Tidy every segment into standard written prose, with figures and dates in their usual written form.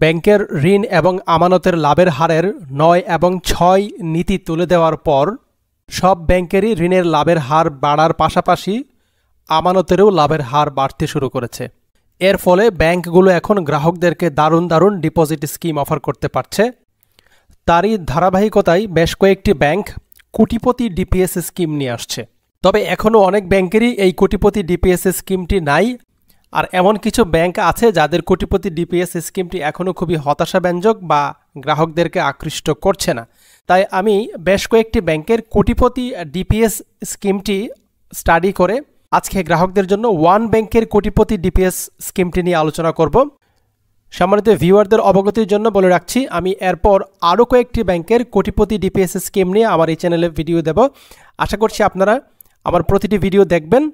ব্যাংকের ঋণ এবং আমানতের লাভের হারের ৯ এবং ৬ নীতি তুলে দেওয়ার পর সব ব্যাংকেরই ঋণের লাভের হার বাড়ার পাশাপাশি আমানতেরও লাভের হার বাড়তে শুরু করেছে। এর ফলে ব্যাংকগুলো এখন গ্রাহকদেরকে দারুণ ডিপোজিট স্কিম অফার করতে পারছে। তারই ধারাবাহিকতায় বেশ কয়েকটি ব্যাংক কোটিপতি ডিপিএস স্কিম নিয়ে আসছে। তবে এখনও অনেক ব্যাংকেরই এই কোটিপতি ডিপিএস স্কিমটি নাই, আর এমন কিছু ব্যাংক আছে যাদের কোটিপতি ডিপিএস স্কিমটি এখনও খুবই হতাশাব্যঞ্জক বা গ্রাহকদেরকে আকৃষ্ট করছে না। তাই আমি বেশ কয়েকটি ব্যাংকের কোটিপতি ডিপিএস স্কিমটি স্টাডি করে আজকে গ্রাহকদের জন্য ওয়ান ব্যাংকের কোটিপতি ডিপিএস স্কিমটি নিয়ে আলোচনা করব। সম্মানিত ভিউয়ারদের অবগতির জন্য বলে রাখছি, আমি এরপর আরও কয়েকটি ব্যাংকের কোটিপতি ডিপিএস স্কিম নিয়ে আমার এই চ্যানেলে ভিডিও দেব। আশা করছি আপনারা আমার প্রতিটি ভিডিও দেখবেন।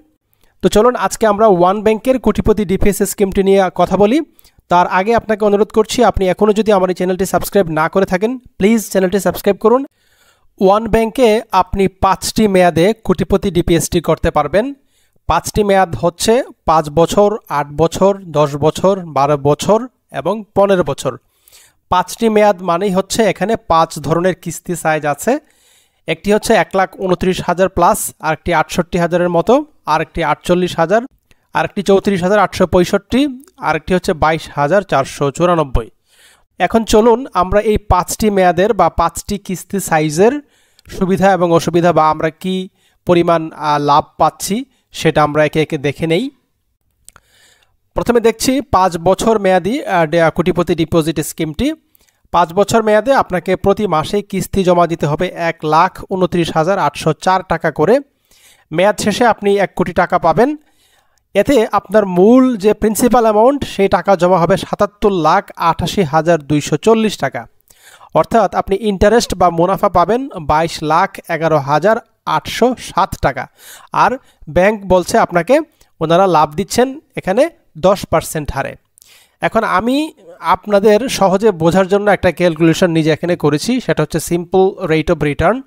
তো চলুন আজকে আমরা ওয়ান ব্যাংকের কোটিপতি ডিপিএস স্কিমটি নিয়ে কথা বলি। তার আগে আপনাকে অনুরোধ করছি, আপনি এখনও যদি আমার এই চ্যানেলটি সাবস্ক্রাইব না করে থাকেন প্লিজ চ্যানেলটি সাবস্ক্রাইব করুন। ওয়ান ব্যাংকে আপনি 5টি মেয়াদে কোটিপতি ডিপিএসটি করতে পারবেন। 5টি মেয়াদ হচ্ছে 5 বছর, 8 বছর, 10 বছর, 12 বছর এবং 15 বছর। 5টি মেয়াদ মানেই হচ্ছে এখানে 5 ধরনের কিস্তি সাইজ আছে। একটি হচ্ছে 1,29,000 প্লাস, আরেকটি 68,000-এর মতো, আরেকটি 48,000, আরেকটি 34,865, আরেকটি হচ্ছে 22,494। এখন চলুন আমরা এই 5টি মেয়াদের বা 5টি কিস্তি সাইজের সুবিধা এবং অসুবিধা বা আমরা কি পরিমাণ লাভ পাচ্ছি সেটা আমরা একে একে দেখে নেই। প্রথমে দেখছি 5 বছর মেয়াদি কোটিপতি ডিপোজিট স্কিমটি। 5 বছর মেয়াদে আপনাকে প্রতি মাসে কিস্তি জমা দিতে হবে 1,29,804 টাকা করে। মেয়াদ শেষে আপনি 1 কোটি টাকা পাবেন। এতে আপনার মূল যে প্রিন্সিপাল অ্যামাউন্ট সেই টাকা জমা হবে 77,88,240 টাকা। অর্থাৎ আপনি ইন্টারেস্ট বা মুনাফা পাবেন 22,11,807 টাকা। আর ব্যাংক বলছে আপনাকে ওনারা লাভ দিচ্ছেন এখানে 10% হারে। এখন আমি আপনাদের সহজে বোঝার জন্য একটা ক্যালকুলেশন নিজে এখানে করেছি, সেটা হচ্ছে সিম্পল রেট অফ রিটার্ন।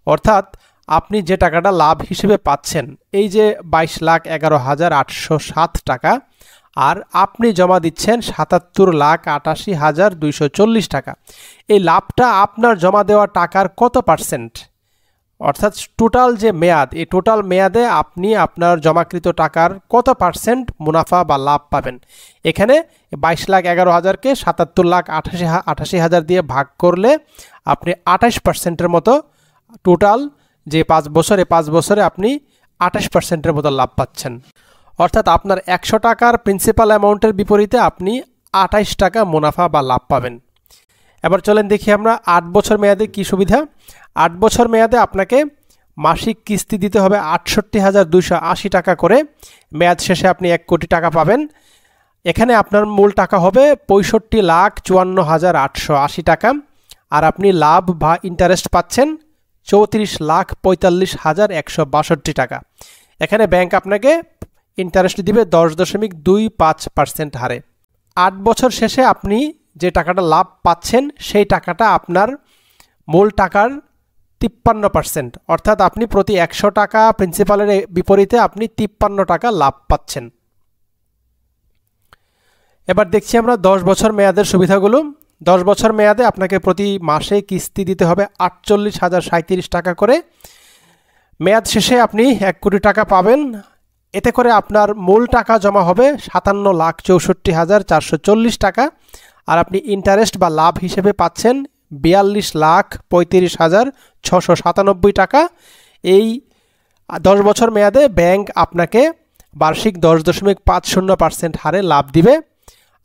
অর্থাৎ আপনি যে টাকাটা লাভ হিসেবে পাচ্ছেন, এই যে 22,11,807 টাকা, আর আপনি জমা দিচ্ছেন 77,88,240 টাকা। এই লাভটা আপনার জমা দেওয়া টাকার কত পার্সেন্ট? অর্থাৎ টোটাল যে মেয়াদ, এই টোটাল মেয়াদে আপনি আপনার জমাকৃত টাকার কত পার্সেন্ট মুনাফা বা লাভ পাবেন। এখানে 22,11,000-কে 77,88,000 দিয়ে ভাগ করলে আপনি 28%-এর মতো টোটাল যে 5 বছর, এই 5 বছরে আপনি 28%-এর মতো লাভ পাচ্ছেন। অর্থাৎ আপনার 100 টাকার প্রিন্সিপাল অ্যামাউন্টের বিপরীতে আপনি 28 টাকা মুনাফা বা লাভ পাবেন। এবার চলেন দেখি আমরা 8 বছর মেয়াদে কি সুবিধা। 8 বছর মেয়াদে আপনাকে মাসিক কিস্তি দিতে হবে 68,280 টাকা করে। মেয়াদ শেষে আপনি 1 কোটি টাকা পাবেন। এখানে আপনার মূল টাকা হবে 65,54,880 টাকা, আর আপনি লাভ বা ইন্টারেস্ট পাচ্ছেন 34,45,162 টাকা। এখানে ব্যাংক আপনাকে ইন্টারেস্ট দিবে 10.25% হারে। 8 বছর শেষে আপনি যে টাকাটা লাভ পাচ্ছেন সেই টাকাটা আপনার মূল টাকার 53%। অর্থাৎ আপনি প্রতি 100 টাকা প্রিন্সিপালের বিপরীতে আপনি 53 টাকা লাভ পাচ্ছেন। এবার দেখছি আমরা 10 বছর মেয়াদের সুবিধাগুলো। 10 বছর মেয়াদে আপনাকে প্রতি মাসে কিস্তি দিতে হবে 48,037 টাকা করে। মেয়াদ শেষে আপনি 1 কোটি টাকা পাবেন। এতে করে আপনার মূল টাকা জমা হবে 57,64,440 টাকা, আর আপনি ইন্টারেস্ট বা লাভ হিসেবে পাচ্ছেন 42,35,697 টাকা। এই 10 বছর মেয়াদে ব্যাংক আপনাকে বার্ষিক 10.50% হারে লাভ দিবে।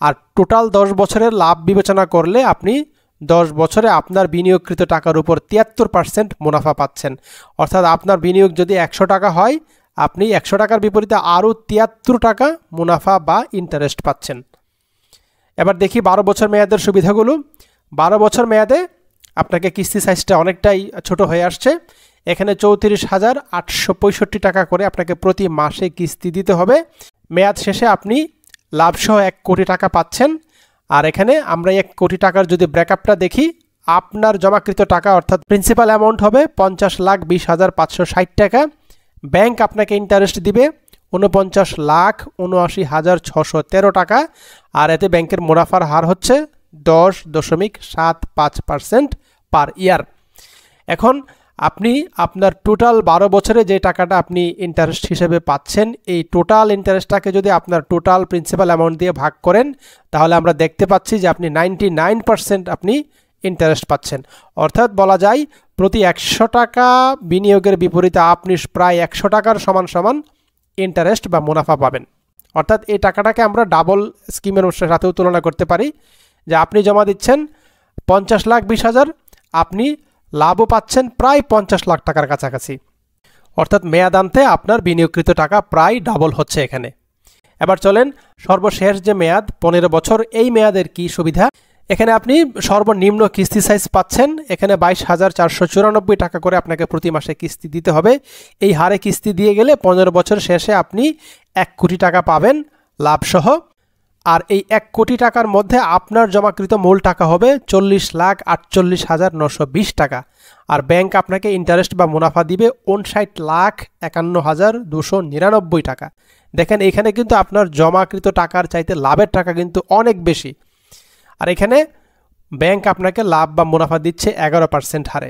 আর টোটাল 10 বছরের লাভ বিবেচনা করলে আপনি 10 বছরে আপনার বিনিয়োগকৃত টাকার উপর 73% মুনাফা পাচ্ছেন। অর্থাৎ আপনার বিনিয়োগ যদি 100 টাকা হয়, আপনি 100 টাকার বিপরীতে আরও 73 টাকা মুনাফা বা ইন্টারেস্ট পাচ্ছেন। এবার দেখি 12 বছর মেয়াদের সুবিধাগুলো। 12 বছর মেয়াদে আপনাকে কিস্তি সাইজটা অনেকটাই ছোট হয়ে আসছে। এখানে 34,865 টাকা করে আপনাকে প্রতি মাসে কিস্তি দিতে হবে। মেয়াদ শেষে আপনি লাভসহ 1 কোটি টাকা পাচ্ছেন। আর এখানে আমরা 1 কোটি টাকার যদি ব্রেকআপটা দেখি, আপনার জমাকৃত টাকা অর্থাৎ প্রিন্সিপাল অ্যামাউন্ট হবে 50,20,560 টাকা। ব্যাংক আপনাকে ইন্টারেস্ট দিবে 49,79,613 টাকা। আর এতে ব্যাংকের মুনাফার হার হচ্ছে 10.75% পার ইয়ার। এখন আপনি আপনার টোটাল 12 বছরে যে টাকাটা আপনি ইন্টারেস্ট হিসেবে পাচ্ছেন, এই টোটাল ইন্টারেস্টটাকে যদি আপনার টোটাল প্রিন্সিপাল অ্যামাউন্ট দিয়ে ভাগ করেন, তাহলে আমরা দেখতে পাচ্ছি যে আপনি 99% আপনি ইন্টারেস্ট পাচ্ছেন। অর্থাৎ বলা যায় প্রতি 100 টাকা বিনিয়োগের বিপরীতে আপনি প্রায় 100 টাকার সমান সমান ইন্টারেস্ট বা মুনাফা পাবেন। অর্থাৎ এই টাকাটাকে আমরা ডাবল স্কিমের সাথেও তুলনা করতে পারি, যে আপনি জমা দিচ্ছেন 50,20,000, আপনি লাভও পাচ্ছেন প্রায় 50 লাখ টাকার কাছাকাছি। অর্থাৎ মেয়াদান্তে আপনার বিনিয়োগকৃত টাকা প্রায় ডাবল হচ্ছে এখানে। এবার চলেন সর্বশেষ যে মেয়াদ 15 বছর, এই মেয়াদের কি সুবিধা। এখানে আপনি সর্বনিম্ন কিস্তি সাইজ পাচ্ছেন। এখানে 22,494 টাকা করে আপনাকে প্রতি মাসে কিস্তি দিতে হবে। এই হারে কিস্তি দিয়ে গেলে 15 বছর শেষে আপনি 1 কোটি টাকা পাবেন লাভসহ। আর এই 1 কোটি টাকার মধ্যে আপনার জমাকৃত মূল টাকা হবে 40,48,920 টাকা। আর ব্যাংক আপনাকে ইন্টারেস্ট বা মুনাফা দিবে 59,51,299 টাকা। দেখেন এখানে কিন্তু আপনার জমাকৃত টাকার চাইতে লাভের টাকা কিন্তু অনেক বেশি। আর এখানে ব্যাংক আপনাকে লাভ বা মুনাফা দিচ্ছে 11% হারে।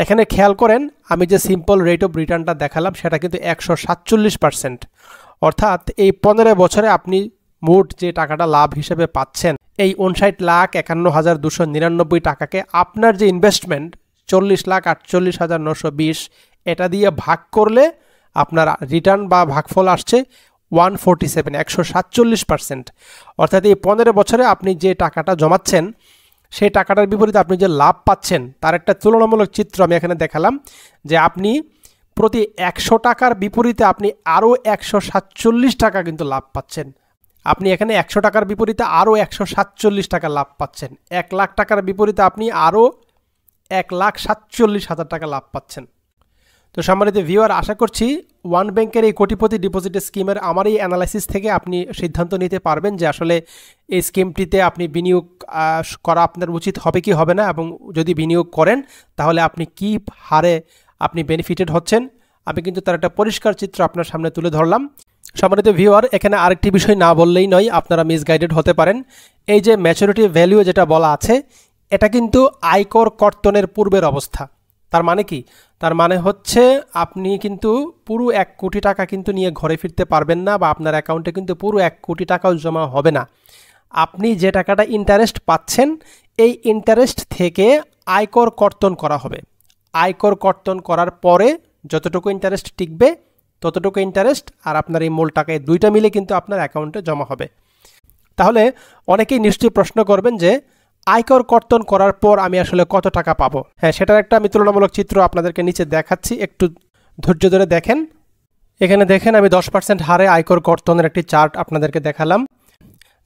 এখানে খেয়াল করেন, আমি যে সিম্পল রেট অফ রিটার্নটা দেখালাম সেটা কিন্তু 147%। অর্থাৎ এই 15 বছরে আপনি মোট যে টাকাটা লাভ হিসেবে পাচ্ছেন, এই 59,51,299 টাকাকে আপনার যে ইনভেস্টমেন্ট 40,48,920, এটা দিয়ে ভাগ করলে আপনার রিটার্ন বা ভাগফল আসছে 147%। অর্থাৎ এই 15 বছরে আপনি যে টাকাটা জমাচ্ছেন, সেই টাকাটার বিপরীতে আপনি যে লাভ পাচ্ছেন তার একটা তুলনামূলক চিত্র আমি এখানে দেখালাম, যে আপনি প্রতি 100 টাকার বিপরীতে আপনি আরও 147 টাকা কিন্তু লাভ পাচ্ছেন। আপনি এখানে 100 টাকার বিপরীতে আরও 147 টাকা লাভ পাচ্ছেন। 1 লাখ টাকার বিপরীতে আপনি আরও 1,47,000 টাকা লাভ পাচ্ছেন। তো সম্মানিত ভিউয়ার, আশা করছি ওয়ান ব্যাংকের এই কোটিপতি ডিপোজিট স্কিমের আমার এই অ্যানালাইসিস থেকে আপনি সিদ্ধান্ত নিতে পারবেন যে আসলে এই স্কিমটিতে আপনি বিনিয়োগ করা আপনার উচিত হবে কি হবে না, এবং যদি বিনিয়োগ করেন তাহলে আপনি কী হারে আপনি বেনিফিটেড হচ্ছেন। আমি কিন্তু তার একটা পরিষ্কার চিত্র আপনার সামনে তুলে ধরলাম। সম্মানিত ভিউয়ার, এখানে আরেকটি বিষয় না বললেই নয়, আপনারা মিসগাইডেড হতে পারেন। এই যে ম্যাচুরিটি ভ্যালু যেটা বলা আছে, এটা কিন্তু আয়কর কর্তনের পূর্বের অবস্থা। তার মানে কি? তার মানে হচ্ছে আপনি কিন্তু পুরো 1 কোটি টাকা কিন্তু নিয়ে ঘরে ফিরতে পারবেন না, বা আপনার অ্যাকাউন্টে কিন্তু পুরো 1 কোটি টাকাও জমা হবে না। আপনি যে টাকাটা ইন্টারেস্ট পাচ্ছেন, এই ইন্টারেস্ট থেকে আয়কর কর্তন করা হবে। আয়কর কর্তন করার পরে যতটুকু ইন্টারেস্ট টিকবে ততটুকু ইন্টারেস্ট আর আপনার এই মূল টাকায় দুইটা মিলে কিন্তু আপনার অ্যাকাউন্টে জমা হবে। তাহলে অনেকেই নিশ্চয়ই প্রশ্ন করবেন যে আয়কর কর্তন করার পর আমি আসলে কত টাকা পাবো। হ্যাঁ, সেটার একটা আমি তুলনামূলক চিত্র আপনাদেরকে নিচে দেখাচ্ছি, একটু ধৈর্য ধরে দেখেন। এখানে দেখেন আমি 10% হারে আয়কর কর্তনের একটি চার্ট আপনাদেরকে দেখালাম।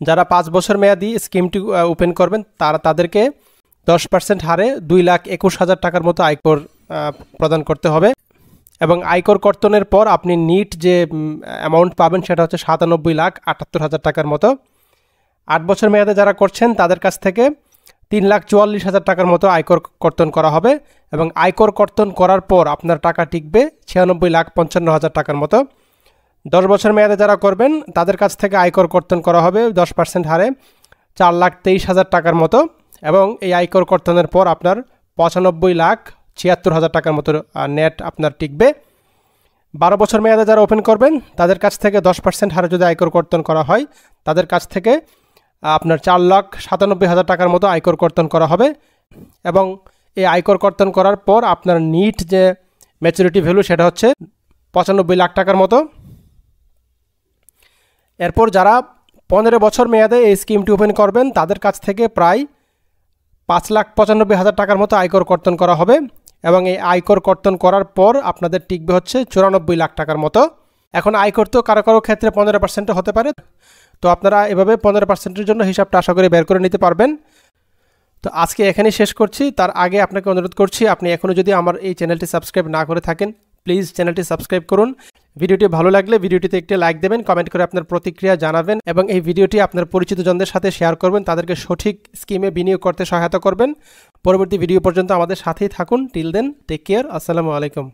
যারা 5 বছর মেয়াদি স্কিমটি ওপেন করবেন তাদেরকে 10% হারে 2,21,000 টাকার মতো আয়কর প্রদান করতে হবে, এবং আয়কর কর্তনের পর আপনি নিট যে অ্যামাউন্ট পাবেন সেটা হচ্ছে 97,78,000 টাকার মতো। 8 বছর মেয়াদে যারা করছেন তাদের কাছ থেকে 3,44,000 টাকার মতো আয়কর কর্তন করা হবে, এবং আয়কর কর্তন করার পর আপনার টাকা টিকবে 96,55,000 টাকার মতো। 10 বছর মেয়াদে যারা করবেন তাদের কাছ থেকে আয়কর কর্তন করা হবে 10% হারে 4,23,000 টাকার মতো, এবং এই আয়কর কর্তনের পর আপনার 95,76,000 টাকার মতো নেট আপনার টিকবে। 12 বছর মেয়াদে যারা ওপেন করবেন তাদের কাছ থেকে 10% হারে যদি আয়কর কর্তন করা হয়, তাদের কাছ থেকে আপনার 4,97,000 টাকার মতো আয়কর কর্তন করা হবে, এবং এই আয়কর কর্তন করার পর আপনার নিট যে ম্যাচুরিটি ভ্যালু সেটা হচ্ছে 95 লাখ টাকার মতো। এরপর যারা 15 বছর মেয়াদে এই স্কিমটি ওপেন করবেন তাদের কাছ থেকে প্রায় 5,95,000 টাকার মতো আয়কর কর্তন করা হবে, এবং এই আয়কর কর্তন করার পর আপনাদের টিকবে হচ্ছে 94 লাখ টাকার মতো। এখন আয়কর তো কারো কারো ক্ষেত্রে 15% হতে পারে, তো আপনারা এভাবে 15%-এর জন্য হিসাবটা আশা করি বের করে নিতে পারবেন। তো আজকে এখানেই শেষ করছি। তার আগে আপনাকে অনুরোধ করছি, আপনি এখনও যদি আমার এই চ্যানেলটি সাবস্ক্রাইব না করে থাকেন, প্লিজ চ্যানেলটি সাবস্ক্রাইব করুন। ভিডিওটি ভালো লাগলে ভিডিওটিতে একটি লাইক দেবেন, কমেন্ট করে আপনার প্রতিক্রিয়া জানাবেন, এবং এই ভিডিওটি আপনার পরিচিতজনদের সাথে শেয়ার করবেন, তাদেরকে সঠিক স্কিমে বিনিয়োগ করতে সহায়তা করবেন। পরবর্তী ভিডিও পর্যন্ত আমাদের সাথেই থাকুন। Till then, take care. আসসালামু আলাইকুম।